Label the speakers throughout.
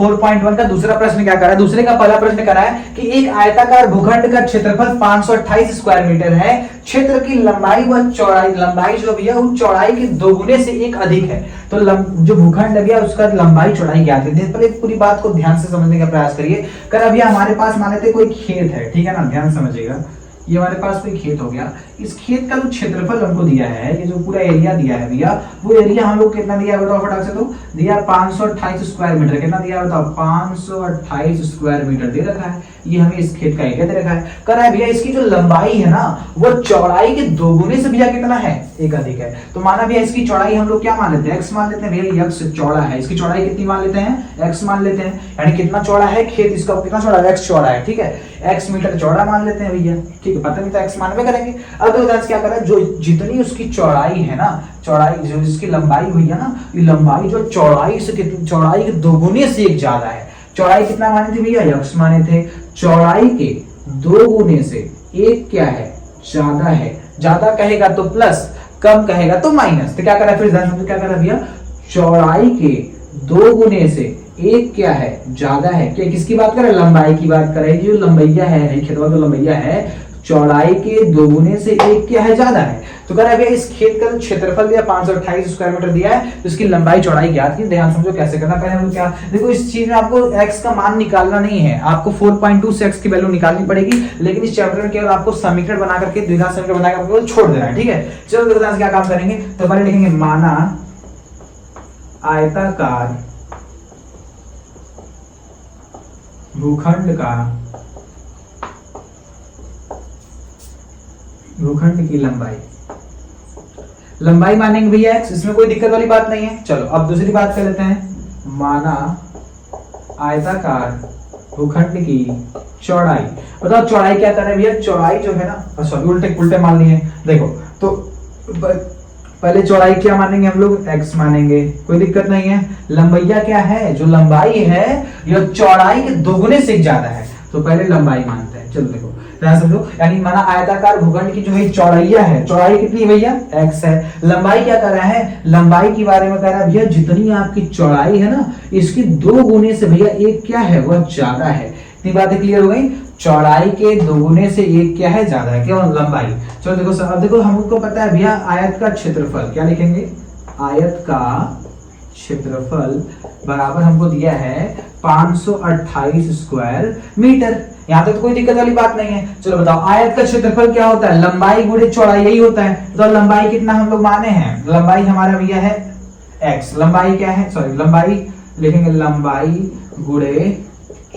Speaker 1: 4.1 का दूसरा प्रश्न क्या कर रहा है, दूसरे का पहला प्रश्न कर रहा है कि एक आयताकार भूखंड का क्षेत्रफल 528 स्क्वायर मीटर है, क्षेत्र की लंबाई व चौड़ाई, लंबाई जो भैया वो चौड़ाई के दोगुने से एक अधिक है। तो जो भूखंड है भैया उसका लंबाई चौड़ाई ज्ञात है। पहले पूरी बात को ध्यान से समझने का प्रयास करिए। कर अभी हमारे पास मान लेते कोई खेत है, ठीक है ना, ध्यान समझिएगा। ये हमारे पास कोई खेत हो गया, इस खेत का जो क्षेत्रफल हमको दिया है, ये जो पूरा एरिया दिया है भैया, वो एरिया हम लोग कितना दिया बताओ फटाक से, तो दिया 528 स्क्वायर मीटर। कितना दिया बताओ, 528 स्क्वायर मीटर दे रखा है। ये हमें इस खेत का एरिया दे रखा है। कह रहा है भैया इसकी जो लंबाई है ना वो चौड़ाई के दोगुने से भैया कितना है, एक अधिक है। तो माना भैया इसकी चौड़ाई हम लोग क्या मान लेते हैं, एक्स मान लेते हैं भैया, एक्स चौड़ा है, इसकी चौड़ाई कितनी मान लेते हैं, एक्स मान लेते हैं। यानी कितना चौड़ा है खेत, इसका कितना चौड़ा है, एक्स चौड़ा है, ठीक है, एक्स मीटर चौड़ा मान लेते हैं भैया, ठीक है, पता नहीं तो एक्स मानवे करेंगे। अब तो क्या कर रहा है, जो जितनी उसकी चौड़ाई है ना, चौड़ाई जो जिसकी लंबाई हुई है ना, ये लंबाई जो चौड़ाई से कितनी, चौड़ाई के दोगुने से एक ज्यादा है। चौड़ाई कितना माने थे भैया, एक्स माने थे, चौड़ाई के दो गुने से एक क्या है, ज्यादा है। ज्यादा कहेगा तो प्लस, कम कहेगा तो माइनस। तो क्या करा फिर ध्यान समझो, क्या करा भैया, चौड़ाई के दो गुने से एक क्या है, ज्यादा है। क्या किसकी बात करें, लंबाई की बात करें। जो लंबैया है, खेतवा जो लंबैया है, चौड़ाई के दोगुने से एक क्या है, ज्यादा है। तो कह रहा है इस खेत का क्षेत्रफल दिया 528 स्क्वायर मीटर दिया है, तो इसकी लंबाई चौड़ाई ज्ञात की। ध्यान समझो कैसे करना। पहले हम क्या देखो, इस चीज में आपको x का मान निकालना नहीं है, आपको 4.2 से x की वैल्यू निकालनी पड़ेगी। लेकिन इस चैप्टर में केवल आपको समीकरण बना करके, द्विघात समीकरण बना करके छोड़ देना है, ठीक है। चलो देखो क्या काम करेंगे। तो पहले लिखेंगे माना आयताकार भूखंड की लंबाई मानेंगे भैया x, इसमें कोई दिक्कत वाली बात नहीं है। चलो अब दूसरी बात कर लेते हैं, माना आयताकार भूखंड की चौड़ाई। बताओ चौड़ाई क्या कर रहे हैं भैया, चौड़ाई जो है ना, सॉरी उल्टे मान लिए। देखो तो पहले चौड़ाई क्या मानेंगे हम लोग, x मानेंगे, कोई दिक्कत नहीं है। लंबैया क्या है, जो लंबाई है यह चौड़ाई के दोगुने से ज्यादा है, तो पहले लंबाई मानते हैं। चलो देखो ध्यान समझो, यानी माना आयताकार भूखंड की जो है चौड़ाइया है, चौड़ाई कितनी भैया, x है। लंबाई क्या कर रहा है, लंबाई के बारे में कह रहा है भैया जितनी आपकी चौड़ाई है ना, इसकी दो गुने से भैया एक क्या है, वह ज्यादा है। इतनी बातें क्लियर हो गई। चौड़ाई के दोगुने से एक क्या है, ज्यादा है, क्या लंबाई। चलो देखो सर, अब देखो हमको पता है भैया आयत का क्षेत्रफल, क्या लिखेंगे, आयत का क्षेत्रफल बराबर हमको दिया है 528 स्क्वायर मीटर। यहाँ तक तो कोई दिक्कत वाली बात नहीं है। चलो बताओ आयत का क्षेत्रफल क्या होता है, लंबाई गुणे चौड़ाई, यही होता है। तो लंबाई कितना हम लोग माने हैं, लंबाई हमारा भैया है x, लंबाई क्या है, सॉरी लंबाई लिखेंगे, लंबाई गुणे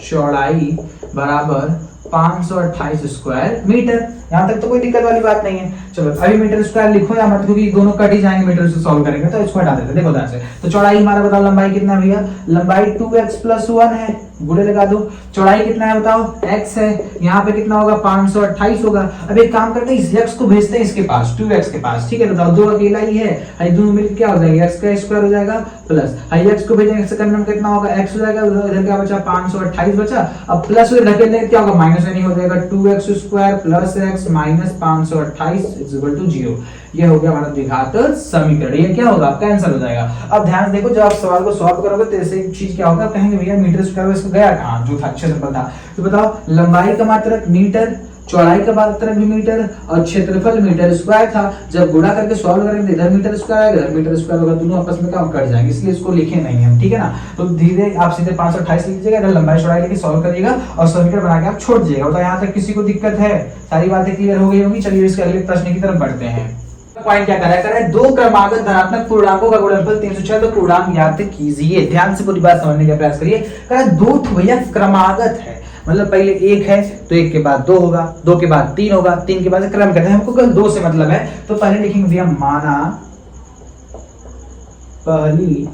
Speaker 1: चौड़ाई बराबर 528 स्क्वायर मीटर। यहाँ तक तो कोई दिक्कत वाली बात नहीं है। चलो अभी मीटर स्क्वायर लिखो या मत, क्योंकि दोनों कट ही जाएंगे, मीटर से सॉल्व करेंगे तो इसको हटा देते हैं। देखो ध्यान से, तो चौड़ाई हमारा बताओ, लंबाई कितना भैया, लंबाई 2x + 1 है, गुणे लगा दो। चौड़ाई कितना है बताओ, x है, यहाँ पे कितना होगा, 528 होगा। अब एक काम करते हैं, इस x को भेजते हैं इसके पास, 2x के पास, ठीक है। बताओ दो अकेला ही है, दोनों मिलकर क्या हो जाएगा, x का स्क्वायर हो जाएगा प्लस x को भेजेंगे सेकंड में कितना होगा, x हो जाएगा, इधर क्या बचा, 528 बचा। अब प्लस ढकेल देंगे क्या होगा, माइनस नहीं हो जाएगा, 2x square plus x minus 528 equal to 0। ये हो गया हमारा द्विघात समीकरण। ये क्या होगा, आपका आंसर हो जाएगा। अब ध्यान देखो, जब आप सवाल को सॉल्व करोगे तो ऐसे चीज क्या होगा, कहेंगे भैया मीटर स्क्वायर में इसको गया कहां, जो था क्षेत्रफल था। तो बताओ लंबाई का मात्रक मीटर, चौड़ाई का मात्रक भी मीटर और क्षेत्रफल मीटर स्क्वायर था। जब गुणा करके सॉल्व करेंगे इधर मीटर स्क्वायर आएगा, इधर मीटर स्क्वायर होगा, दोनों आपस में क्या कट जाएंगे, इसलिए इसको लिखे नहीं हम, ठीक है ना। तो धीरे आप सीधे 528 लिख लीजिएगा, इधर लंबाई चौड़ाई लेके सॉल्व करिएगा और समीकरण बना के आप छोड़ दीजिएगा। तो यहाँ तक किसी को दिक्कत है, सारी बातें क्लियर हो गई होंगी। चलिए इसके अगले प्रश्न की तरफ बढ़ते हैं। पॉइंट क्या कर रहा है, दो क्रमागत धनात्मक पूर्णांकों का गुणनफल 306, तो पूर्णांक ज्ञात कीजिए। ध्यान से पूरी बात समझने का प्रयास करिए। कह रहा है दो भैया क्रमागत है, मतलब पहले एक है तो एक के बाद दो होगा, दो के बाद तीन होगा, तीन के बाद क्रम कहते हैं। हमको केवल दो से मतलब है, तो पहले लिखेंगे भैया माना पहली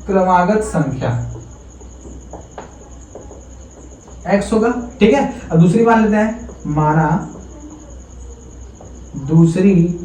Speaker 1: क्रमागत संख्या x होगा, ठीक है। अब दूसरी मान लेते हैं, माना दूसरी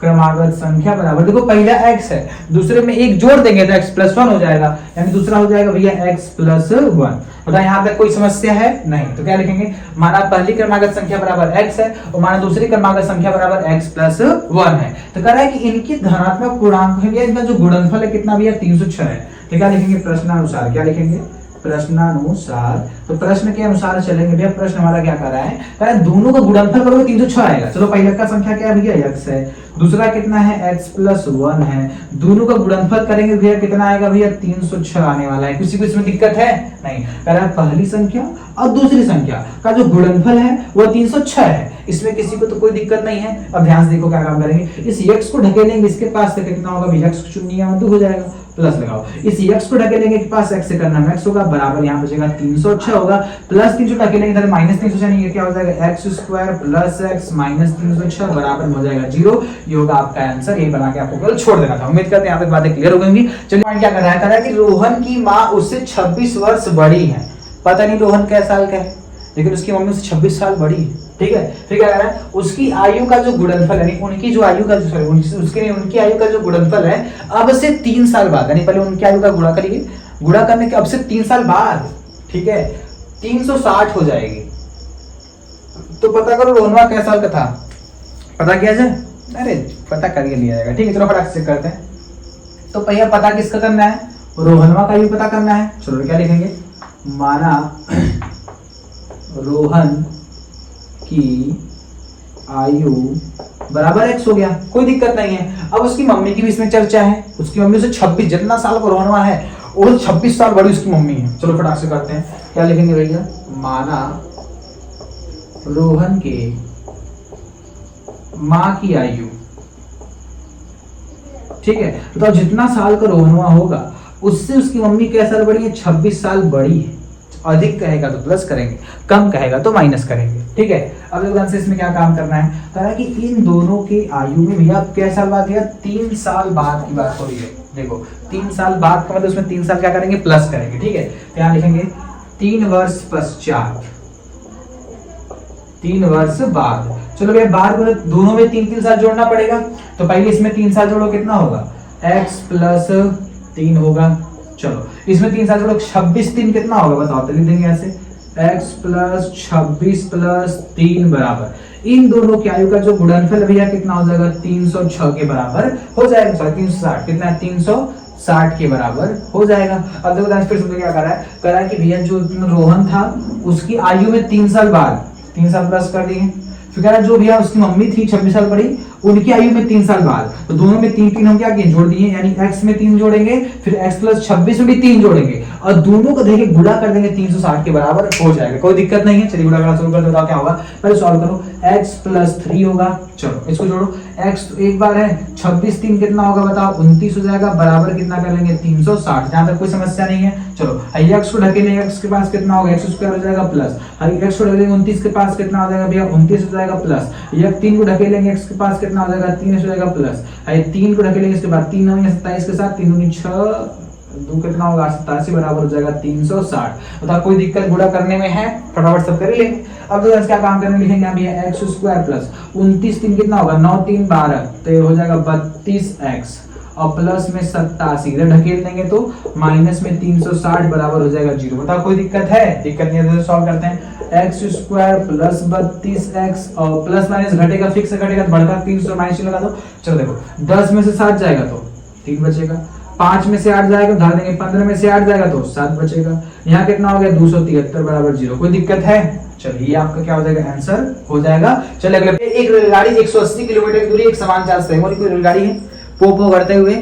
Speaker 1: क्रमागत संख्या बराबर, देखो पहला x है, दूसरे में एक जोड़ देंगे तो x + 1 हो जाएगा, यानी दूसरा हो जाएगा भैया x + 1। बताओ यहाँ पे कोई समस्या है नहीं, तो क्या लिखेंगे, माना पहली क्रमागत संख्या बराबर x है और माना दूसरी क्रमागत संख्या बराबर x + 1 है। तो कह रहा है कि इनके धनात्मक पूर्णांक है भैया, इनका जो गुणनफल है कितना भैया, 306 है। तो क्या लिखेंगे, प्रश्नानुसार क्या लिखेंगे, प्रश्नानुसार, तो प्रश्न के अनुसार चलेंगे भैया। प्रश्न हमारा क्या कर रहा है, कह रहा है दोनों का गुणनफल करोगे 306 आएगा। चलो पहले का संख्या क्या है भैया, x है, दूसरा कितना है x प्लस 1 है, दोनों का गुणनफल करेंगे भैया कितना आएगा भैया 306 आने वाला है। किसी को इसमें दिक्कत है नहीं, कह रहा है पहली संख्या और दूसरी संख्या का जो गुणनफल है वो 306 है, इसमें किसी को तो कोई दिक्कत नहीं है। अब ध्यान से देखो क्या काम करेंगे, इस x को ढकेलेंगे इसके पास से कितना होगा भैया, x शून्य हो जाएगा, प्लस लगाओ, इस x को ढकेलेंगे के पास x से करना x होगा बराबर यहाँ बचेगा 306 होगा, प्लस 300 ढकेलेंगे इधर माइनस 306 नहीं है, क्या हो जाएगा x square plus x minus 306 बराबर हो जाएगा 0। ये होगा आपका आंसर। ये बना के आपको केवल छोड़ देना था। उम्मीद करते हैं यहाँ तक बातें क्लियर हो गई। चलिए पॉइंट क्या कर रहा है, कह रहा है कि रोहन की माँ उससे 26 वर्ष बड़ी है। पता नहीं रोहन कै साल का है, लेकिन उसकी मम्मी उससे 26 साल बड़ी है, ठीक है। फिर क्या कह रहा है, उसकी आयु का जो गुणनफल यानी उनकी जो आयु का उनकी आयु का जो गुणनफल है अब से 3 साल बाद, यानी पहले उनकी आयु का गुणा करिए, गुणा करने के अब से 3 साल बाद, ठीक है, 360 हो जाएगी। तो पता करो रोहनवा कै साल का था, पता किया जाए, अरे पता कर लिया जाएगा, ठीक है। चलो फटाक से करते हैं। तो भैया पता किसका करना है, रोहनवा का आयु पता करना है। चलो क्या लिखेंगे, माना रोहन की आयु बराबर x हो गया, कोई दिक्कत नहीं है। अब उसकी मम्मी की भी इसमें चर्चा है, उसकी मम्मी से 26, जितना साल का रोहनवा है वो 26 साल बड़ी उसकी मम्मी है। चलो फटाक से करते हैं, क्या लिखेंगे भैया, माना रोहन के माँ की आयु, ठीक है। तो जितना साल का रोहनवा होगा उससे उसकी मम्मी क्या साल बड़ी है, 26 साल बड़ी है। अधिक कहेगा तो प्लस करेंगे, कम कहेगा तो माइनस करेंगे, ठीक है। अब ध्यान से इसमें क्या काम करना है, कह रहा है कि इन दोनों की आयु में भैया क्या साल बाद है, 3 साल बाद की बात हो रही है। देखो 3 साल बाद का मतलब उसमें 3 साल क्या करेंगे, प्लस करेंगे, ठीक है। क्या लिखेंगे, 3 वर्ष पश्चात, 3 वर्ष बाद। चलो भैया बाद में दोनों में 3-3 साल जोड़ना पड़ेगा, तो पहले इसमें 3 साल जोड़ो, कितना होगा, x प्लस 3 होगा। चलो इसमें 3 साल जोड़ो, 26 3 कितना होगा बताओ, तो लिख देंगे ऐसे, x प्लस 26 प्लस 3 बराबर इन दोनों की आयु का जो गुणनफल भैया कितना हो जाएगा, 306 के बराबर हो जाएगा। सॉरी 360, कितना है, 360 के बराबर हो जाएगा। अब देखो फिर समझो क्या कर रहा है, कह रहा है कि भैया जो रोहन था उसकी आयु में 3 साल बाद 3 साल प्लस कर दिए। फिर कह रहा है जो भैया उसकी मम्मी थी 26 साल बड़ी, उनकी आयु में 3 साल बाद, तो दोनों में 3 हम क्या किए, जोड़ दिए, यानी x में 3 जोड़ेंगे, फिर x प्लस 26 में भी 3 जोड़ेंगे और दोनों को देखिए गुणा कर देंगे, 360 के बराबर हो जाएगा, कोई दिक्कत नहीं है। चलिए गुणा करना शुरू करते, बताओ क्या होगा, पहले सॉल्व करो, x प्लस 3 होगा। चलो इसको जोड़ो, x तो एक बार है, 26 3 कितना होगा बताओ, 29 हो जाएगा, बराबर कितना कर लेंगे, 360। जहां तक कोई समस्या नहीं है। चलो x को ढकेलेंगे, x के पास कितना होगा, x स्क्वायर हो जाएगा प्लस, x को ढकेलेंगे 29 के पास कितना हो जाएगा भैया, 29 हो जाएगा प्लस, 3 को ढकेलेंगे x के पास कितना हो जाएगा, 3 हो जाएगा प्लस, 3 को ढकेलेंगे इसके बाद 3 होंगे 27 के साथ, 3 होंगे 6 2 कितना होगा, 87 बराबर हो जाएगा 360। बताओ कोई दिक्कत गुणा करने में है, फटाफट सब कर लेंगे। अब तो क्या काम करने लिखेंगे हम, ये x स्क्वायर प्लस 29 3 कितना होगा, 9 3 12, तो हो जाएगा 32x और प्लस में 87, इधर ढकेल देंगे तो माइनस में 360 बराबर हो जाएगा 0। बताओ कोई दिक्कत है, दिक्कत नहीं है तो सॉल्व करते हैं। x स्क्वायर प्लस 32x और प्लस माइनस घटेगा, फिक्स घटेगा तो बढ़कर 300 माइनस लगा दो। चलो देखो 10 में से 7 जाएगा तो 3 बचेगा, 5 में से 8 जाएगा उधार देंगे, 15 में से 8 जाएगा तो 7 बचेगा, यहाँ कितना हो गया 273 बराबर 0। कोई दिक्कत है, चलिए आपका क्या हो जाएगा, आंसर हो जाएगा। चलिए अगले, एक रेलगाड़ी 180 किलोमीटर की दूरी एक समान चार्ज से, कोई रेलगाड़ी है पोपो करते हुए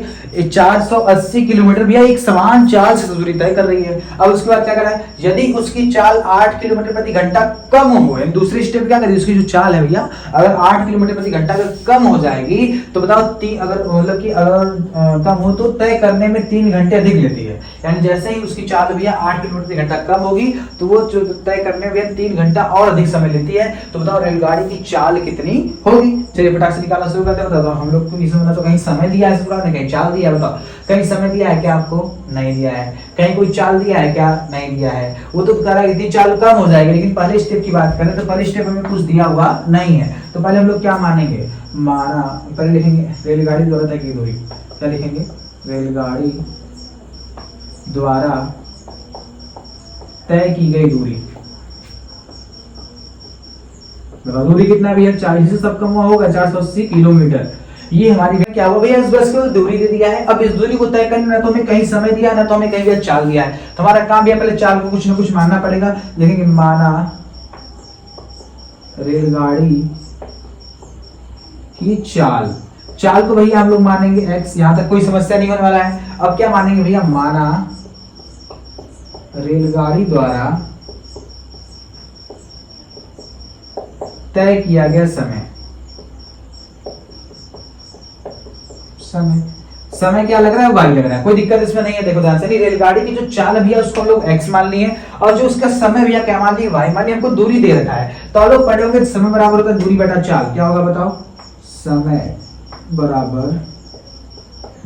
Speaker 1: 480 किलोमीटर भैया एक समान चाल से दूरी तय कर रही है। अब उसके बाद क्या करना है, यदि उसकी चाल 8 किलोमीटर प्रति घंटा कम हो, दूसरी स्टेप क्या करेगी, उसकी जो चाल है भैया अगर 8 किलोमीटर प्रति घंटा अगर कम हो जाएगी तो बताओ अगर मतलब कि अगर कम हो तो तय करने में 3 घंटे अधिक लेती है। यानी जैसे ही उसकी चाल भैया 8 किलोमीटर प्रति घंटा कम होगी तो वो जो तय करने में 3 घंटा और अधिक समय लेती है। तो बताओ रेलगाड़ी की चाल कितनी होगी। चलिए फटाक से निकालना शुरू करते हैं। बताओ हम लोग को इसमें तो कहीं समय दिया है पूरा, कहीं चाल दिया है, बताओ कहीं समय दिया है क्या आपको, नहीं दिया है, कहीं कोई चाल दिया है क्या, नहीं दिया है। वो तो बता रहा है इतनी चाल कम हो जाएगी, लेकिन पहले स्टेप की बात करें तो पहले स्टेप हमें कुछ दिया हुआ नहीं है। तो पहले हम लोग क्या मानेंगे, माना पहले लिखेंगे रेलगाड़ी द्वारा तय की दूरी, क्या लिखेंगे, रेलगाड़ी द्वारा तय की गई दूरी। दूरी कितना भी है, 40 से सब कम हुआ होगा 480 किलोमीटर। ये हमारी क्या हुआ भैया, इस बस को दूरी दे दिया है। अब इस दूरी को तय करने ना तो हमें कहीं समय दिया ना तो हमें कहीं भी चाल दिया है, तो हमारा काम भैया पहले चाल को कुछ ना कुछ मानना पड़ेगा। लिखेंगे माना रेलगाड़ी की चाल, चाल को भैया हम लोग मानेंगे x, यहां तक कोई समस्या नहीं होने वाला है। अब क्या मानेंगे भैया, माना रेलगाड़ी द्वारा तय किया गया समय, समय क्या लग रहा है, y लग रहा है, कोई दिक्कत इसमें नहीं है। देखो ध्यान से, रेलगाड़ी की जो चाल भैया उसको हम लोग x मान लिए और जो उसका समय भैया क्या मान लिए, y मान लिए। हमको दूरी दे रखा है तो हम लोग पढ़े होंगे समय बराबर होता है दूरी बटा चाल। क्या होगा बताओ, समय बराबर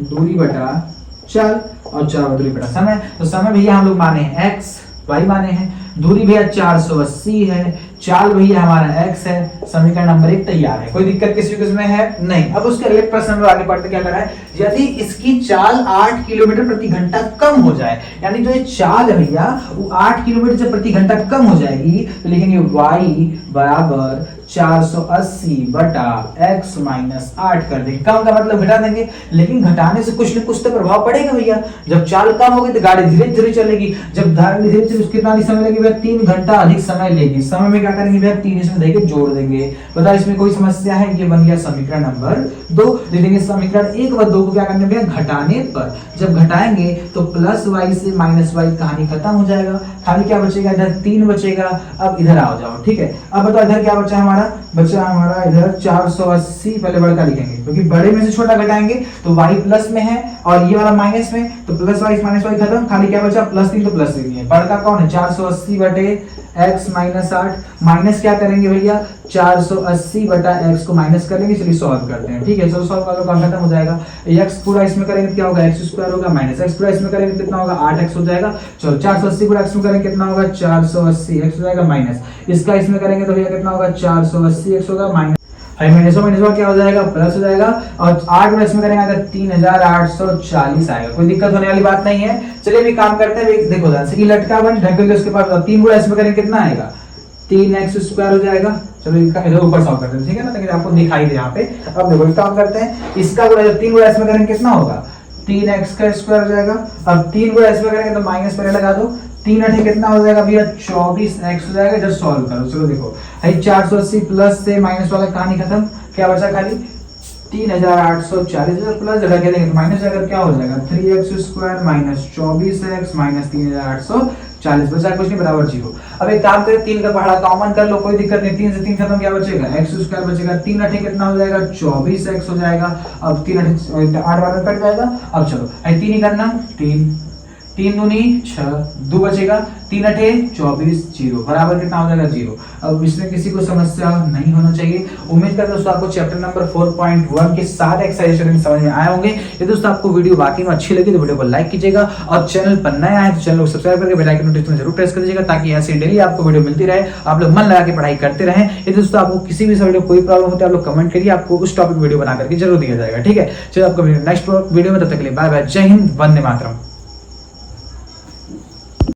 Speaker 1: दूरी बटा चाल और चाल दूरी बटा समय। तो समय भैया हम लोग माने हैं x, y माने हैं, दूरी भैया 480 है, चाल भैया हमारा x है। समीकरण नंबर 1 तैयार है, कोई दिक्कत किसी को इसमें है नहीं। अब उसके अगले प्रश्न में आगे बढ़ते क्या कर रहा है, यदि इसकी चाल 8 किलोमीटर प्रति घंटा कम हो जाए, यानी जो ये चाल है भैया वो 8 किलोमीटर से प्रति घंटा कम हो जाएगी, तो लिखेंगे y बराबर 480 बटा x माइनस 8 कर देंगे। कम का मतलब घटा देंगे, लेकिन घटाने से कुछ न कुछ तो प्रभाव पड़ेगा भैया। जब चाल कम होगी तो गाड़ी धीरे धीरे चलेगी, जब धीरे धीरे कितना समय लगेगी भैया, 3 घंटा अधिक समय लेगी। समय में क्या करेंगे भैया, 3 इसमें देके जोड़ देंगे। बता इसमें कोई समस्या है, ये बन गया समीकरण नंबर 2। लिखेंगे समीकरण 1 व 2 को क्या करने भैया, घटाने पर जब घटाएंगे तो प्लस y से माइनस y कहानी खत्म हो जाएगा, खाली क्या बचेगा, इधर 3 बचेगा। अब इधर आ जाओ, ठीक है। अब बताओ इधर क्या बचा हमारा, बचा हमारा इधर 480, पहले बड़ा लिखेंगे क्योंकि बड़े में से छोटा घटाएंगे तो y प्लस में है और ये वाला माइनस में, तो प्लस y माइनस y खत्म, खाली क्या बचा प्लस 3, तो प्लस 3 है। बड़ा कौन है, 480 बटे x माइनस 8, माइनस क्या करेंगे भैया, 480 बटा x को माइनस करेंगे। चलिए सॉल्व करते हैं, ठीक है। चलो सॉल्व करो, काम खत्म हो जाएगा। x पूरा इसमें करेंगे तो क्या होगा, x स्क्वायर होगा, माइनस x पूरा इसमें करेंगे कितना होगा, 8x हो जाएगा। चलो 480 पूरा x में करेंगे कितना होगा, 480x हो जाएगा, माइनस इसका इसमें करेंगे तो भैया कितना होगा, 480x होगा, माइनस माइनस क्या हो जाएगा, प्लस हो जाएगा। और 8 में इसमें करेंगे अगर 3840 आएगा, कोई दिक्कत होने वाली बात नहीं है। चलिए भी काम करते हैं, देखो ध्यान से कि लटका बन ढक के उसके पास 3 गुणा इसमें करेंगे कितना आएगा, 3x स्क्वायर हो जाएगा। चलो इनका इधर ऊपर सॉल्व करते हैं, ठीक है ना, ताकि आपको दिखाई दे यहाँ पे। अब देखो काम करते हैं, इसका गुणा जब 3 गुणा इसमें करेंगे कितना होगा, 3x का स्क्वायर हो जाएगा। अब 3 गुणा इसमें करेंगे तो माइनस पहले लगा दो, 3 8 कितना हो जाएगा भैया, 24x हो जाएगा। जब सॉल्व करो, चलो देखो 480 प्लस से माइनस वाला कहानी खत्म, क्या बचा खाली 3840 प्लस जगह क्या देंगे, माइनस अगर क्या हो जाएगा, 3x square minus 24x minus 3840, बचा कुछ नहीं, बराबर 0। अब एक काम करें, 3 का पहाड़ा कॉमन कर लो, कोई दिक्कत नहीं, 3 से 3 खत्म, क्या बचेगा, x स्क्वायर बचेगा, 3 8 कितना हो जाएगा, 24x हो जाएगा। अब 3 8 बार में कट जाएगा। अब चलो 3 ही करना, 3 दूनी 6, 2 बचेगा, 3 8 24 0 बराबर कितना हो जाएगा, 0। अब इसमें किसी को समस्या नहीं होना चाहिए। उम्मीद करता हूं दोस्तों आपको चैप्टर नंबर 4.1 के सारे एक्सरसाइज समझ में आए होंगे। ये दोस्तों आपको वीडियो वाकई में अच्छी लगी तो वीडियो को लाइक कीजिएगा और चैनल पर नया है तो चैनल को सब्सक्राइब करके बेल आइकन नोटिफिकेशन जरूर प्रेस कर दीजिएगा, ताकि ऐसे डेली आपको वीडियो मिलती रहे, आप लोग मन लगा के पढ़ाई करते रहें। ये दोस्तों आपको किसी भी वीडियो कोई प्रॉब्लम होती है आप लोग कमेंट करिए, आपको उस टॉपिक वीडियो बना करके जरूर दिया जाएगा, ठीक है। चलो आपको नेक्स्ट वीडियो में, तब तक के लिए बाय बाय, जय हिंद, वंदे मातरम।